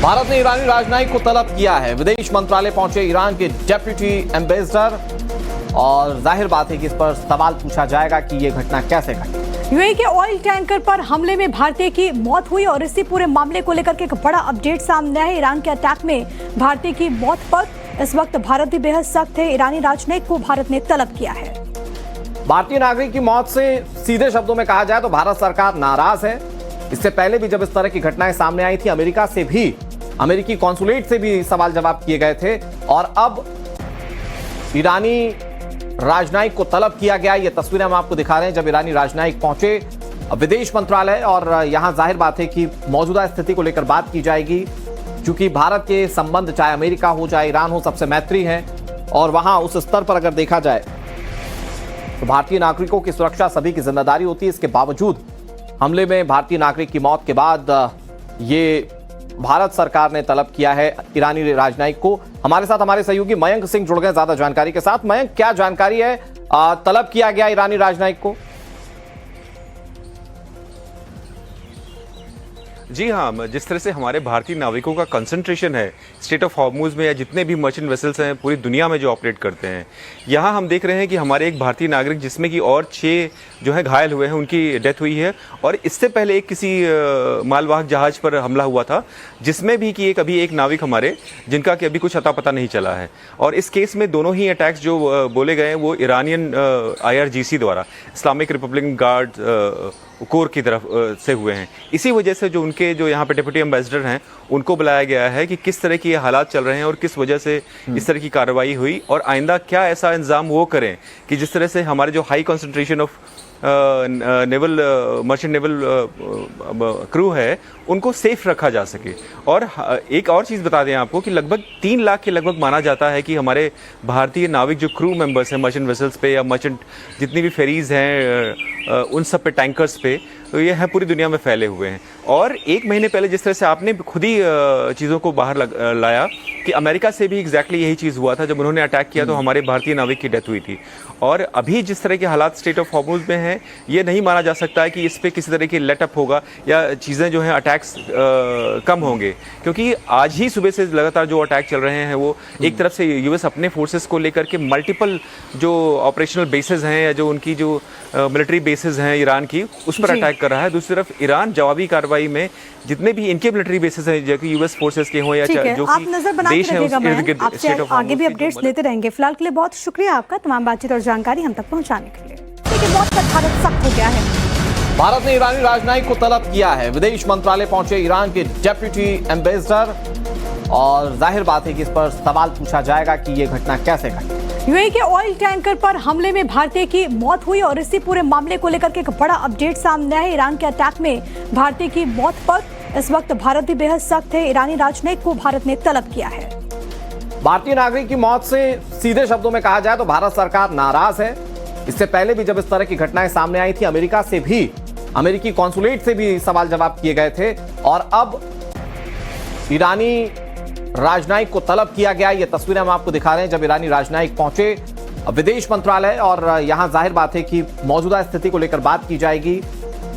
भारत ने ईरानी राजनयिक को तलब किया है। विदेश मंत्रालय पहुंचे ईरान के डेप्यूटी एम्बेसडर और जाहिर बात है कि इस पर सवाल पूछा जाएगा कि यह घटना कैसे घटी। यूएई के ऑयल टैंकर पर हमले में भारतीय की मौत हुई और इसी पूरे मामले को लेकर के एक बड़ा अपडेट सामने आया है। ईरान के अटैक में भारतीय की मौत पर इस वक्त भारत भी बेहद सख्त है। ईरानी राजनयिक को भारत ने तलब किया है। भारतीय नागरिक की मौत से सीधे शब्दों में कहा जाए तो भारत सरकार नाराज है। इससे पहले भी जब इस तरह की घटनाएं सामने आई थी, अमेरिका से भी, अमेरिकी कॉन्सुलेट से भी सवाल जवाब किए गए थे और अब ईरानी राजनयिक को तलब किया गया। ये तस्वीरें हम आपको दिखा रहे हैं जब ईरानी राजनयिक पहुंचे विदेश मंत्रालय और यहां जाहिर बात है कि मौजूदा स्थिति को लेकर बात की जाएगी, क्योंकि भारत के संबंध चाहे अमेरिका हो चाहे ईरान हो सबसे मैत्री है और वहां उस स्तर पर अगर देखा जाए तो भारतीय नागरिकों की सुरक्षा सभी की जिम्मेदारी होती है। इसके बावजूद हमले में भारतीय नागरिक की मौत के बाद ये भारत सरकार ने तलब किया है ईरानी राजनयिक को। हमारे साथ हमारे सहयोगी मयंक सिंह जुड़ गए ज्यादा जानकारी के साथ। मयंक, क्या जानकारी है, तलब किया गया ईरानी राजनयिक को? जी हाँ, जिस तरह से हमारे भारतीय नाविकों का कंसंट्रेशन है स्ट्रेट ऑफ हॉर्मुज में या जितने भी मर्चेंट वेसल्स हैं पूरी दुनिया में जो ऑपरेट करते हैं, यहाँ हम देख रहे हैं कि हमारे एक भारतीय नागरिक जिसमें कि और 6 जो है घायल हुए हैं, उनकी डेथ हुई है। और इससे पहले एक किसी मालवाहक जहाज पर हमला हुआ था जिसमें भी कि अभी एक नाविक हमारे जिनका कि अभी कुछ अता पता नहीं चला है। और इस केस में दोनों ही अटैक्स जो बोले गए हैं वो ईरानियन IRGC द्वारा, इस्लामिक रिपब्लिकन गार्ड कोर की तरफ से हुए हैं। इसी वजह से जो उनके जो यहाँ पे डिप्टी एम्बेसडर हैं उनको बुलाया गया है कि किस तरह की ये हालात चल रहे हैं और किस वजह से इस तरह की कार्रवाई हुई और आइंदा क्या ऐसा इंतजाम वो करें कि जिस तरह से हमारे जो high concentration of naval merchant naval crew है उनको सेफ रखा जा सके। और एक और चीज़ बता दें आपको कि लगभग 3 लाख के लगभग माना जाता है कि हमारे भारतीय नाविक जो क्रू मेंबर्स हैं मर्चेंट वेसल्स पे या मर्चेंट जितनी भी फेरीज हैं उन सब पे, टैंकर्स पे, तो ये है पूरी दुनिया में फैले हुए हैं। और 1 महीने पहले जिस तरह से आपने खुद ही चीज़ों को बाहर लाया कि अमेरिका से भी एग्जैक्टली यही चीज़ हुआ था, जब उन्होंने अटैक किया तो हमारे भारतीय नाविक की डेथ हुई थी। और अभी जिस तरह के हालात स्टेट ऑफ हॉर्मुज में हैं, ये नहीं माना जा सकता है कि इस पर किसी तरह की लेटअप होगा या चीज़ें जो हैं अटैक्स कम होंगे, क्योंकि आज ही सुबह से लगातार जो अटैक चल रहे हैं वो एक तरफ से यूएस अपने फोर्सेस को लेकर के मल्टीपल जो ऑपरेशनल बेसेस हैं या जो उनकी जो मिलिट्री बेसेस हैं ईरान की, उस पर अटैक कर रहा है। दूसरी तरफ ईरान जवाबी कार्रवाई में जितने भी इनके मिलिट्री बेसेस हैं जो कि यूएस फोर्सेस के हों या जो आप नजर बना के रखिएगा, आपसे आगे भी अपडेट्स लेते रहेंगे। फिलहाल के लिए बहुत शुक्रिया आपका तमाम बातचीत और जानकारी हम तक पहुंचाने के लिए। लेकिन मौत पर भारत सख्त हो गया है। भारत ने ईरानी राजनयिक को तलब किया है। विदेश मंत्रालय पहुंचे ईरान के डेप्यूटी एम्बेसडर और जाहिर बात है कि इस पर सवाल पूछा जाएगा कि यह घटना कैसे घटी। यूएई के ऑयल टैंकर पर हमले में भारतीय की मौत हुई और इसी पूरे मामले को लेकर के एक बड़ा अपडेट सामने आया है। ईरान के अटैक में भारतीय की मौत पर इस वक्त भारत भी बेहद सख्त है। ईरानी राजनयिक को भारत ने तलब किया है। भारतीय नागरिक की मौत से सीधे शब्दों में कहा जाए तो भारत सरकार नाराज है। इससे पहले भी जब इस तरह की घटनाएं सामने आई थी, अमेरिका से भी, अमेरिकी कॉन्सुलेट से भी सवाल जवाब किए गए थे और अब ईरानी राजनयिक को तलब किया गया। ये तस्वीरें हम आपको दिखा रहे हैं जब ईरानी राजनयिक पहुंचे विदेश मंत्रालय और यहां जाहिर बात है कि मौजूदा स्थिति को लेकर बात की जाएगी,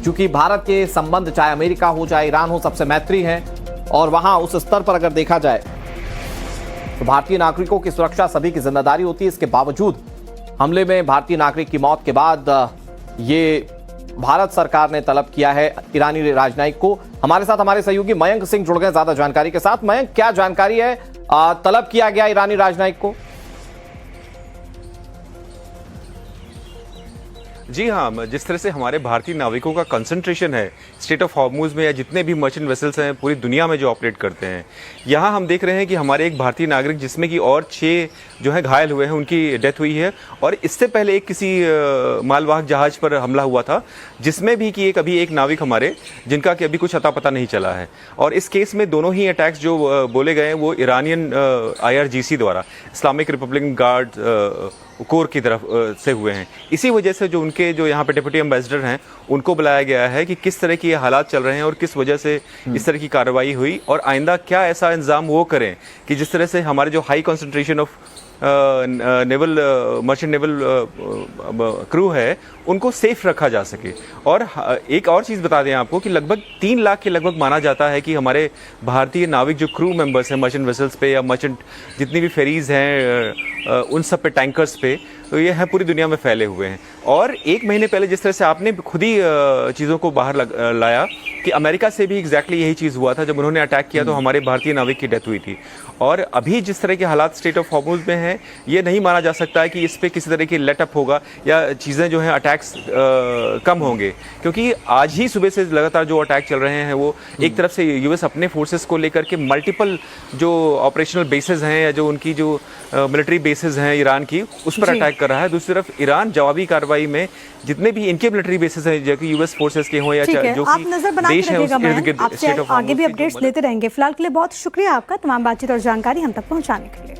क्योंकि भारत के संबंध चाहे अमेरिका हो चाहे ईरान हो सबसे मैत्री है और वहां उस स्तर पर अगर देखा जाए तो भारतीय नागरिकों की सुरक्षा सभी की जिम्मेदारी होती है। इसके बावजूद हमले में भारतीय नागरिक की मौत के बाद ये भारत सरकार ने तलब किया है ईरानी राजनयिक को। हमारे साथ हमारे सहयोगी मयंक सिंह जुड़ गए ज्यादा जानकारी के साथ। मयंक, क्या जानकारी है, तलब किया गया ईरानी राजनयिक को? जी हाँ, जिस तरह से हमारे भारतीय नाविकों का कंसंट्रेशन है स्ट्रेट ऑफ हॉर्मुज में या जितने भी मर्चेंट वेसल्स हैं पूरी दुनिया में जो ऑपरेट करते हैं, यहाँ हम देख रहे हैं कि हमारे एक भारतीय नागरिक जिसमें कि और 6 जो है घायल हुए हैं, उनकी डेथ हुई है। और इससे पहले एक किसी मालवाहक जहाज पर हमला हुआ था जिसमें भी कि अभी एक नाविक हमारे जिनका कि अभी कुछ अता पता नहीं चला है। और इस केस में दोनों ही अटैक्स जो बोले गए हैं वो ईरानियन IRGC द्वारा, इस्लामिक रिपब्लिकन गार्ड कोर की तरफ से हुए हैं। इसी वजह से जो उनके जो यहाँ पे डिप्टी एम्बेसडर हैं उनको बुलाया गया है कि किस तरह की ये हालात चल रहे हैं और किस वजह से इस तरह की कार्रवाई हुई और आइंदा क्या ऐसा इंतजाम वो करें कि जिस तरह से हमारे जो high concentration of naval merchant naval crew है उनको सेफ रखा जा सके। और एक और चीज़ बता दें आपको कि लगभग 3 लाख के लगभग माना जाता है कि हमारे भारतीय नाविक जो क्रू मेंबर्स हैं मर्चेंट वेसल्स पे या मर्चेंट जितनी भी फेरीज हैं उन सब पे, टैंकर्स पे, तो ये हैं पूरी दुनिया में फैले हुए हैं। और 1 महीने पहले जिस तरह से आपने खुद ही चीज़ों को बाहर लाया कि अमेरिका से भी एग्जैक्टली यही चीज़ हुआ था, जब उन्होंने अटैक किया तो हमारे भारतीय नाविक की डेथ हुई थी। और अभी जिस तरह के हालात स्ट्रेट ऑफ हॉर्मुज़ में हैं, ये नहीं माना जा सकता है कि इस पे किसी तरह की लेटअप होगा या चीज़ें जो हैं अटैक्स कम होंगे, क्योंकि आज ही सुबह से लगातार जो अटैक चल रहे हैं वो एक तरफ से यूएस अपने फोर्सेस को लेकर के मल्टीपल जो ऑपरेशनल बेसेस हैं या जो उनकी जो मिलिट्री बेसेस हैं ईरान की, उस पर अटैक कर रहा है। दूसरी तरफ ईरान जवाबी कार्रवाई में जितने भी इनके मिलिट्री बेसेस हैं, जो कि यूएस फोर्सेस के हों या जो आप नजर बना के रखिएगा, मैं आपसे आगे भी अपडेट्स लेते रहेंगे। फिलहाल के लिए बहुत शुक्रिया आपका तमाम बातचीत और जानकारी हम तक पहुंचाने के लिए।